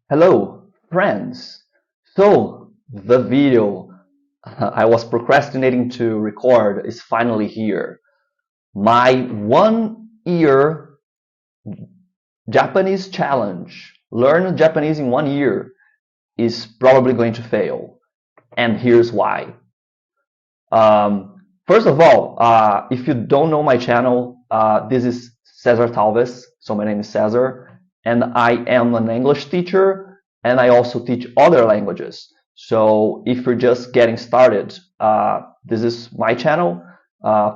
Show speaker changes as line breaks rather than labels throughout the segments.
Hello, friends. So, the video I was procrastinating to record is finally here. My 1-year Japanese challenge, learn Japanese in 1 year, is probably going to fail. And here's why. First of all, if you don't know my channel, this is 𝐀𝐧𝒄𝒔. So my name is Cesar, and I am an English teacher, and I also teach other languages. So if you're just getting started, this is my channel.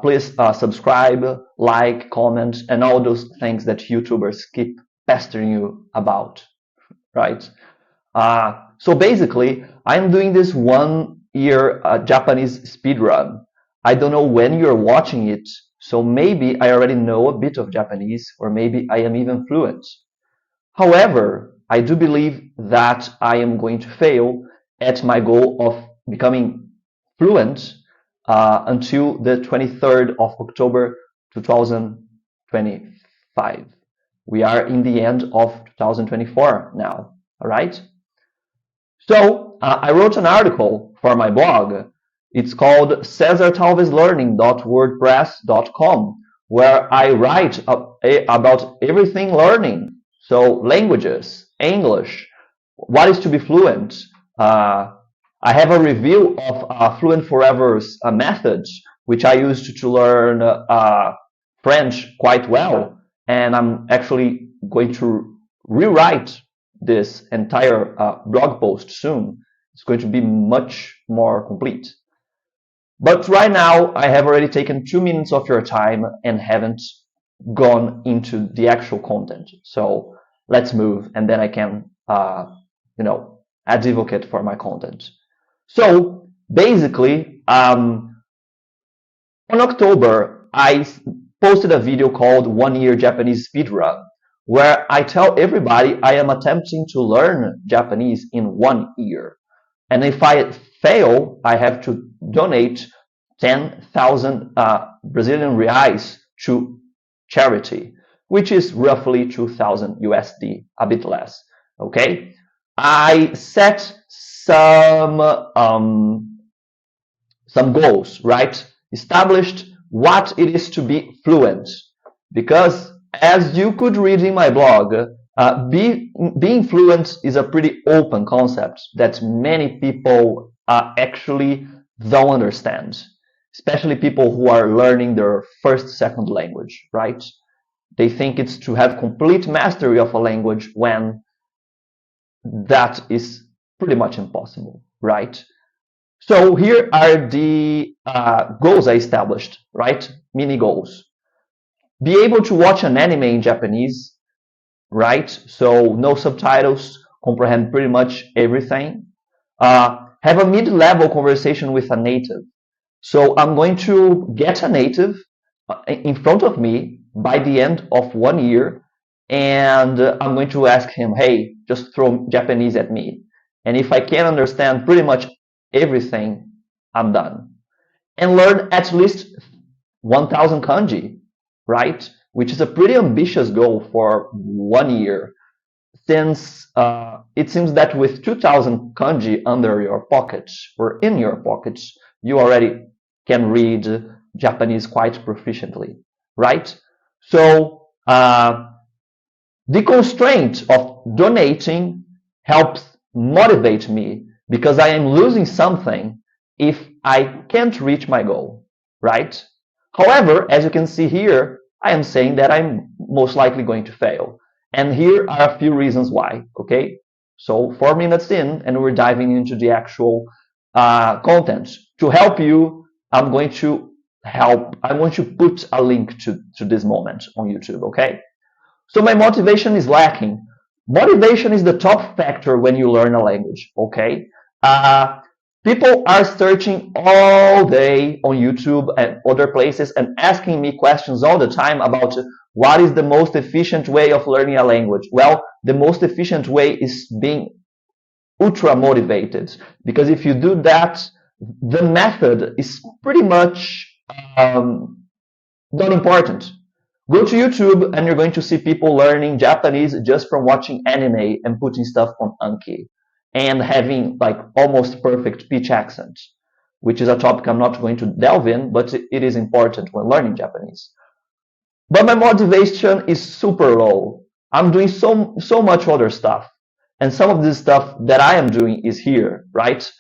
Please subscribe, like, comment, and all those things that YouTubers keep pestering you about, right? So basically, I'm doing this 1-year Japanese speedrun. I don't know when you're watching it, so maybe I already know a bit of Japanese, or maybe I am even fluent. However, I do believe that I am going to fail at my goal of becoming fluent until the 23rd of October 2025. We are in the end of 2024 now, all right? So I wrote an article for my blog. It's called 𝐶𝑠artalveslearning.wordpress.com, where I write about everything learning. So languages, English, what is to be fluent. I have a review of Fluent Forever's methods, which I used to learn French quite well. And I'm actually going to rewrite this entire blog post soon. It's going to be much more complete. But right now, I have already taken 2 minutes of your time and haven't gone into the actual content. So let's move, and then I can, advocate for my content. So basically, on October, I posted a video called 1-year Japanese speedrun, where I tell everybody I am attempting to learn Japanese in 1 year. And if I fail, I have to donate 10,000 Brazilian reais to charity, which is roughly 2,000 USD, a bit less. Okay? I set some goals, right? Established what it is to be fluent, because as you could read in my blog, being fluent is a pretty open concept that many people actually don't understand, especially people who are learning their first, second language, right? They think it's to have complete mastery of a language when that is pretty much impossible, right? So here are the goals I established, right? Mini goals. Be able to watch an anime in Japanese, right? So no subtitles, comprehend pretty much everything. Have a mid-level conversation with a native. So I'm going to get a native in front of me by the end of 1 year, and I'm going to ask him, hey, just throw Japanese at me. And if I can understand pretty much everything, I'm done. And learn at least 1,000 kanji, right? Which is a pretty ambitious goal for 1 year, since it seems that with 2,000 kanji under your pockets or in your pockets, you already can read Japanese quite proficiently, right? So the constraint of donating helps motivate me, because I am losing something if I can't reach my goal, right? However, as you can see here, I am saying that I'm most likely going to fail. And here are a few reasons why, okay? So 4 minutes in, and we're diving into the actual content. To help you, I'm going to put a link to this moment on YouTube, okay? So my motivation is lacking. Motivation is the top factor when you learn a language, okay? People are searching all day on YouTube and other places and asking me questions all the time about what is the most efficient way of learning a language. Well, the most efficient way is being ultra motivated, because if you do that, the method is pretty much not important. Go to YouTube and you're going to see people learning Japanese just from watching anime and putting stuff on Anki and having like almost perfect pitch accent, which is a topic I'm not going to delve in, but it is important when learning Japanese. But my motivation is super low. I'm doing so much other stuff. And some of this stuff that I am doing is here, right?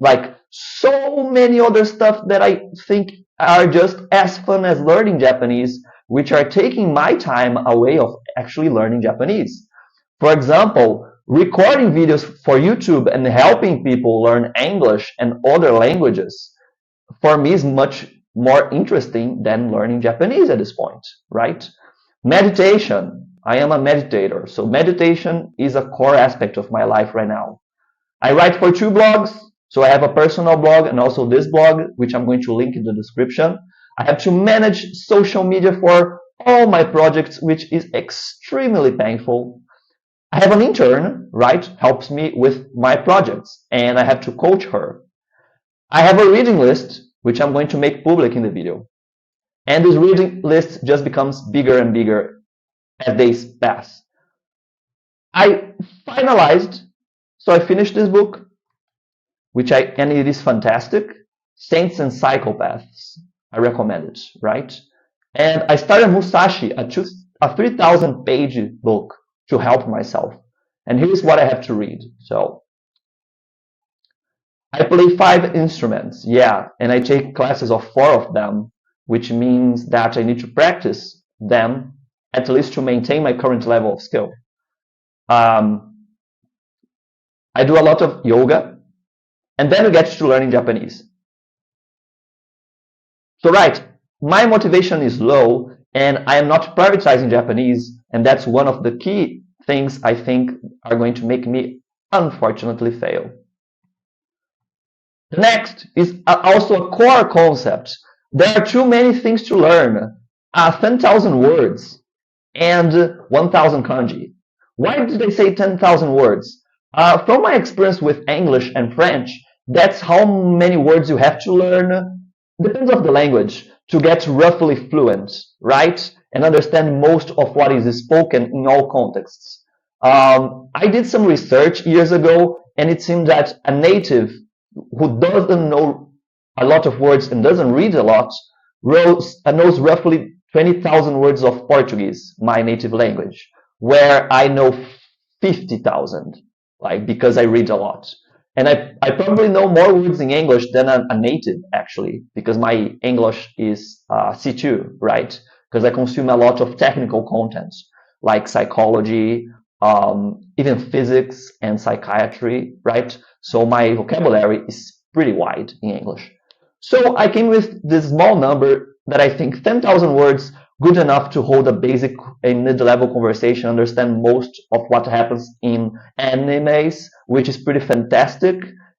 Like so many other stuff that I think are just as fun as learning Japanese, which are taking my time away of actually learning Japanese. For example, recording videos for YouTube and helping people learn English and other languages, for me, is much more interesting than learning Japanese at this point, right? Meditation. I am a meditator, so meditation is a core aspect of my life right now. I write for 2 blogs, so I have a personal blog and also this blog, which I'm going to link in the description. I have to manage social media for all my projects, which is extremely painful. I have an intern, right, helps me with my projects, and I have to coach her. I have a reading list, which I'm going to make public in the video. And this reading list just becomes bigger and bigger as days pass. I finalized, so I finished this book, and it is fantastic. Saints and Psychopaths. I recommend it, right? And I started Musashi, a 3,000-page book to help myself. And here's what I have to read. So, I play 5 instruments, yeah, and I take classes of 4 of them, which means that I need to practice them at least to maintain my current level of skill. I do a lot of yoga, and then we get to learning Japanese. So right, my motivation is low, and I am not prioritizing Japanese, and that's one of the key things I think are going to make me unfortunately fail. Next is also a core concept. There are too many things to learn. 10,000 words and 1,000 kanji. Why did I say 10,000 words? From my experience with English and French, that's how many words you have to learn. Depends on the language to get roughly fluent, right? And understand most of what is spoken in all contexts. I did some research years ago, and it seemed that a native who doesn't know a lot of words and doesn't read a lot knows roughly 20,000 words of Portuguese, my native language, where I know 50,000, like because I read a lot. And I probably know more words in English than a native, actually, because my English is C2, right? Because I consume a lot of technical content, like psychology, even physics and psychiatry, right? So my vocabulary is pretty wide in English. So I came with this small number that I think 10,000 words, good enough to hold a basic and mid-level conversation, understand most of what happens in animes, which is pretty fantastic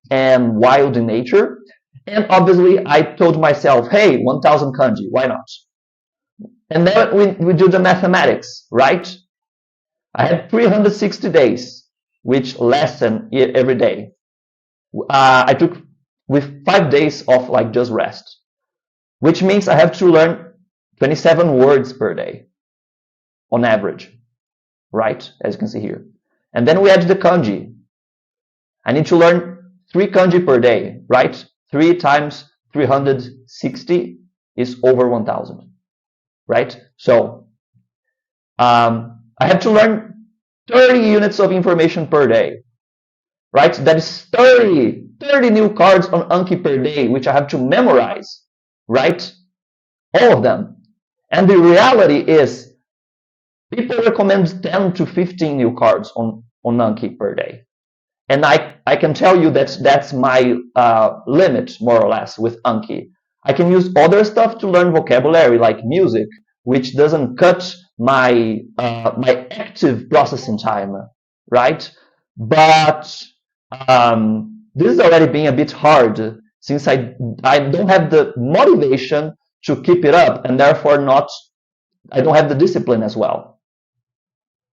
and wild in nature. And obviously, I told myself, hey, 1,000 kanji, why not? And then we do the mathematics, right? I had 360 days, which lessen every day. I took with 5 days of like just rest, which means I have to learn 27 words per day on average, right? As you can see here. And then we add the kanji. I need to learn 3 kanji per day, right? 3 times 360 is over 1,000, right? So I have to learn 30 units of information per day, right? That is 30 new cards on Anki per day, which I have to memorize, right? All of them. And the reality is, people recommend 10 to 15 new cards on Anki per day. And I can tell you that that's my limit, more or less, with Anki. I can use other stuff to learn vocabulary, like music, which doesn't cut my active processing time, right? But this is already being a bit hard, since I don't have the motivation to keep it up, and therefore I don't have the discipline as well.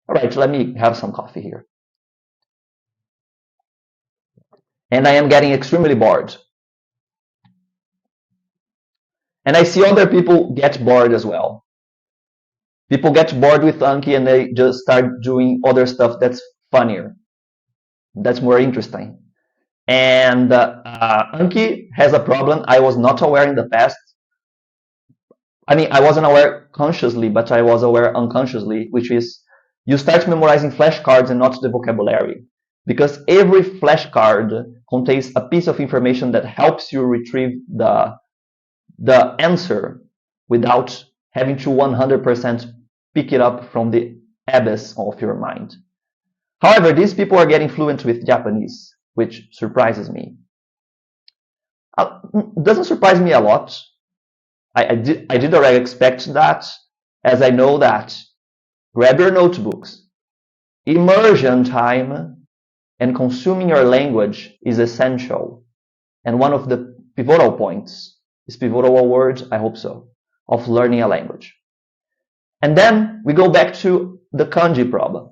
All right, let me have some coffee here. And I am getting extremely bored. And I see other people get bored as well. People get bored with Anki and they just start doing other stuff that's funnier, that's more interesting. And Anki has a problem I was not aware in the past. I mean, I wasn't aware consciously, but I was aware unconsciously, which is you start memorizing flashcards and not the vocabulary. Because every flashcard contains a piece of information that helps you retrieve the answer without having to 100% pick it up from the abyss of your mind. However, these people are getting fluent with Japanese, which surprises me. Doesn't surprise me a lot. I did already expect that, as I know that grab your notebooks, immersion time, and consuming your language is essential. And one of the pivotal points, is pivotal a word? I hope so, of learning a language. And then we go back to the kanji problem.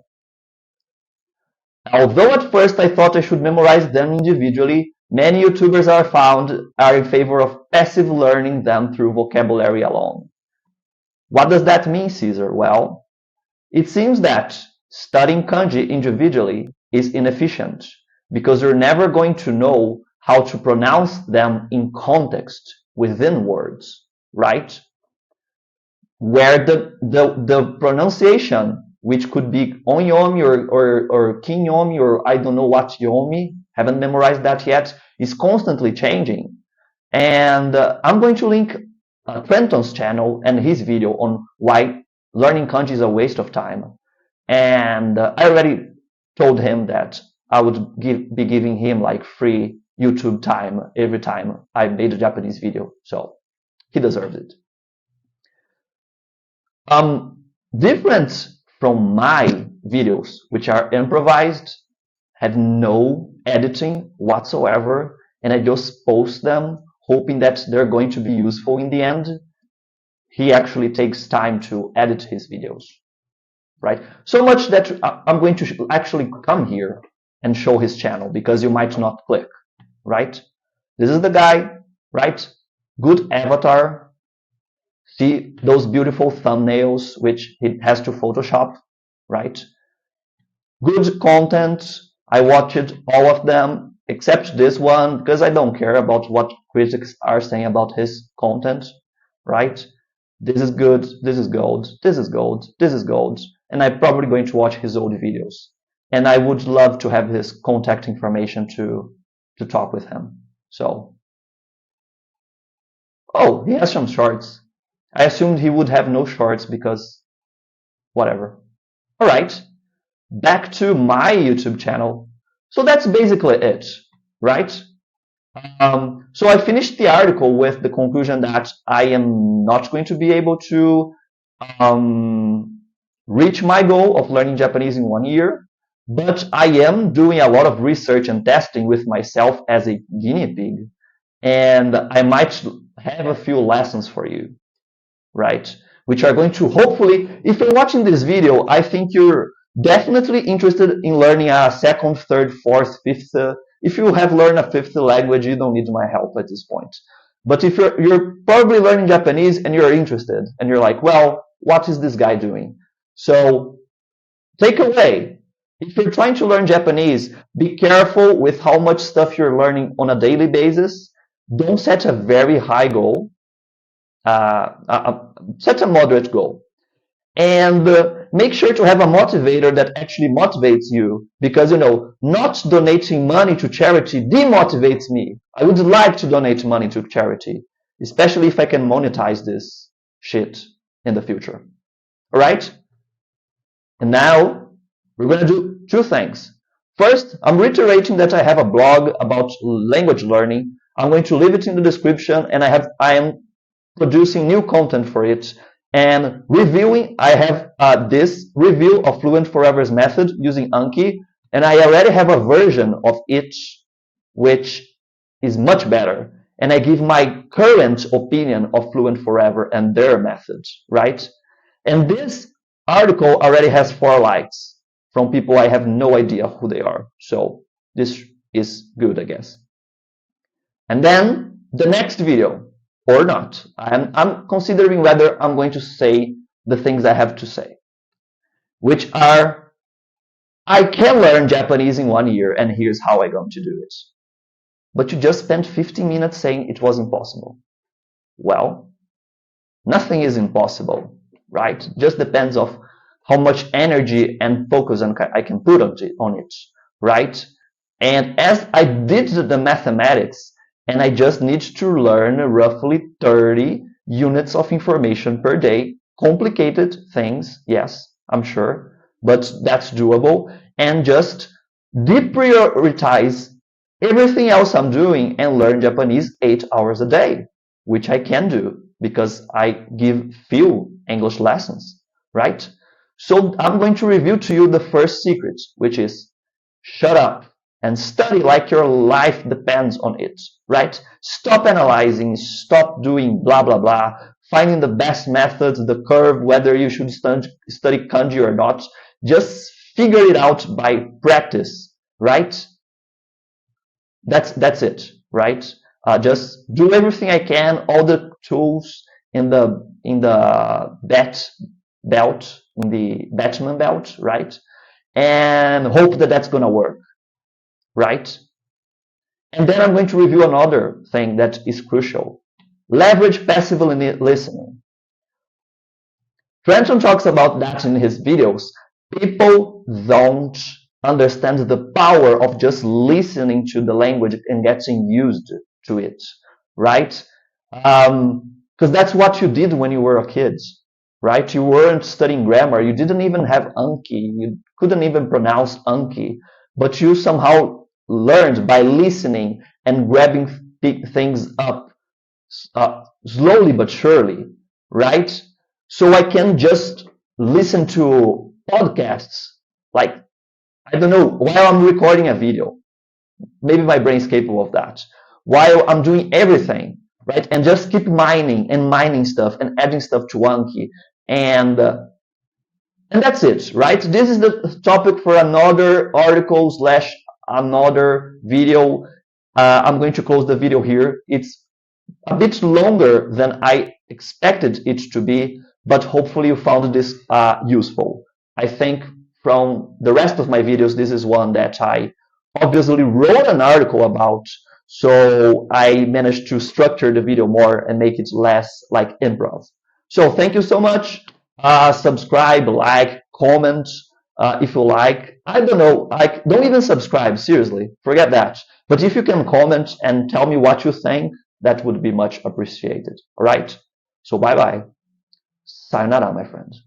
Although at first I thought I should memorize them individually, many YouTubers are in favor of passive learning them through vocabulary alone. What does that mean, Caesar? Well, it seems that studying kanji individually is inefficient because you're never going to know how to pronounce them in context within words, right? Where the pronunciation, which could be onyomi or kinyomi or I don't know what yomi, haven't memorized that yet, is constantly changing. And I'm going to link TRENTON's channel and his video on why learning kanji is a waste of time. And I already told him that I would be giving him like free YouTube time every time I made a Japanese video. So he deserves it. Different from my videos, which are improvised, have no editing whatsoever, and I just post them hoping that they're going to be useful in the end. He actually takes time to edit his videos, right? So much that I'm going to actually come here and show his channel because you might not click, right? This is the guy, right? Good avatar. See those beautiful thumbnails, which he has to Photoshop, right? Good content. I watched all of them except this one because I don't care about what critics are saying about his content, right? This is good, this is gold, this is gold, this is gold. And I'm probably going to watch his old videos. And I would love to have his contact information to talk with him. So, oh, he has some shorts. I assumed he would have no shorts because whatever. All right, back to my YouTube channel. So that's basically it, right? So I finished the article with the conclusion that I am not going to be able to reach my goal of learning Japanese in 1 year, but I am doing a lot of research and testing with myself as a guinea pig, and I might have a few lessons for you, right? Which are going to hopefully, if you're watching this video, I think you're definitely interested in learning a second, third, fourth, fifth. If you have learned a fifth language, you don't need my help at this point. But if you're probably learning Japanese and you're interested and you're like, well, what is this guy doing? So take away. If you're trying to learn Japanese, be careful with how much stuff you're learning on a daily basis. Don't set a very high goal. Set a moderate goal. And make sure to have a motivator that actually motivates you, because, you know, not donating money to charity demotivates me. I would like to donate money to charity, especially if I can monetize this shit in the future. All right? And now we're going to do two things. First, I'm reiterating that I have a blog about language learning. I'm going to leave it in the description, and I am producing new content for it. And reviewing, I have this review of Fluent Forever's method using Anki, and I already have a version of it which is much better. And I give my current opinion of Fluent Forever and their method, right? And this article already has 4 likes from people I have no idea who they are. So this is good, I guess. And then the next video, or not. I'm considering whether I'm going to say the things I have to say, which are, I can learn Japanese in 1 year, and here's how I'm going to do it. But you just spent 15 minutes saying it was impossible. Well, nothing is impossible, right? Just depends of how much energy and focus I can put on it, right? And as I did the mathematics, and I just need to learn roughly 30 units of information per day, complicated things, yes, I'm sure, but that's doable, and just deprioritize everything else I'm doing and learn Japanese 8 hours a day, which I can do because I give few English lessons, right? So I'm going to reveal to you the first secret, which is shut up and study like your life depends on it, right? Stop analyzing, stop doing blah, blah, blah, finding the best methods, the curve, whether you should study kanji or not. Just figure it out by practice, right? That's it, right? Just do everything I can, all the tools in the belt, in the Batman belt, right? And hope that that's gonna work, right? And then I'm going to review another thing that is crucial. Leverage passive listening. Trenton talks about that in his videos. People don't understand the power of just listening to the language and getting used to it, right? Because that's what you did when you were a kid, right? You weren't studying grammar. You didn't even have Anki. You couldn't even pronounce Anki. But you somehow learned by listening and grabbing things up slowly but surely, right? So I can just listen to podcasts, like, I don't know, while I'm recording a video. Maybe my brain is capable of that. While I'm doing everything, right? And just keep mining stuff and adding stuff to Anki. And that's it, right? This is the topic for another article / another video. I'm going to close the video here. It's a bit longer than I expected it to be, but hopefully you found this useful. I think from the rest of my videos, this is one that I obviously wrote an article about, so I managed to structure the video more and make it less like improv. So thank you so much. Subscribe, like, comment if you like. I don't know, like, don't even subscribe, seriously, forget that. But if you can comment and tell me what you think, that would be much appreciated. All right? So bye-bye. Sayonara, my friends.